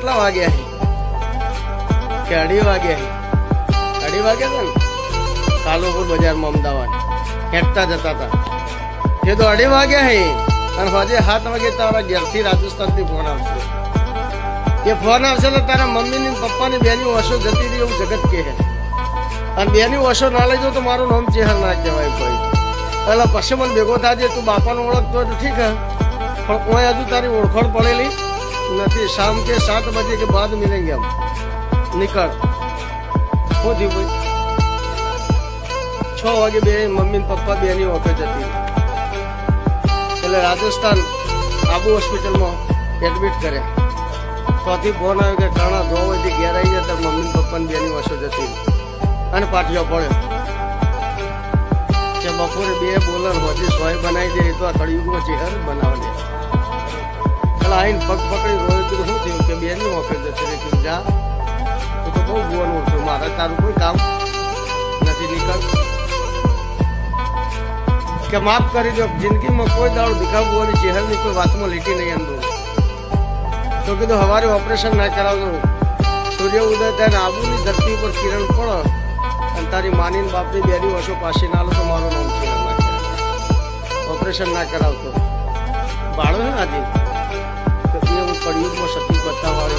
કેટલા વાગ્યા કે 2:30 વાગ્યા 2:30 વાગ્યા હતા ને કાલુપુર બજારમાં અમદાવાદ હેઠતા જતા હતા એ તો 2:30 વાગ્યા હે અને હજે 7 વાગે તારા ઘેરથી રાજસ્થાનથી ફોન આવશે એ ફોન આવશે તો તારા મમ્મીની પપ્પાની બેની ઓશો જતી રહી એવું જગત કહે અને બેની ઓશો ના લઈ જાઉં તો મારું નામ ચેહર ના કહેવાય કોઈ એટલે પછી મને ભેગો થાય તો બાપાને ઓળખતો હોય તો ઠીક હે પણ કોઈ હજુ તારી ઓળખાણ પડેલી નથી શામ કે 7 બજે કે બાદ મિલેંગે हम निकल શું થયું ભાઈ 6 વાગે બે મમ્મી પપ્પા બેની ઓફિસ જતી એટલે રાજસ્થાન આબુ હોસ્પિટલમાં એડમિટ કરે તોથી ફોન આવ્યો કે કાણા ધોવાથી ઘેર આવી જાય તો મમ્મી પપ્પાની બેની ઓછો જતી અને પાટીઓ પડ્યો કે બપોરે 2 બોલર હોતી સોય બનાવી દે તો આ કળિયુગમાં ચહેર બનાવે એટલે આઈને પગ પકડી રોયો તો શું થયું કે બેની ઓફિસ જતી રહી જા તો બહુ બોલવું હતું મારે તારું કોઈ કામ નથી નીકળ કે માફ કરી દો જિંદગીમાં કોઈ દાડો ભીખાવું હોવાની ચહેરની કોઈ વાતમાં લીટી નહીં અંદર તો કીધું સવારે ઓપરેશન ના કરાવજો સૂર્ય ઉદય થાય ને આબુની ધરતી પર કિરણ પડો અને તારી માની બાપની બેની વર્ષો પાસે ના લો તો મારું નામ કિરણ ના કહેવાય ઓપરેશન ના કરાવતો બાળો હે આજે તો એ હું કળિયુગમાં સતી બતાવવાળો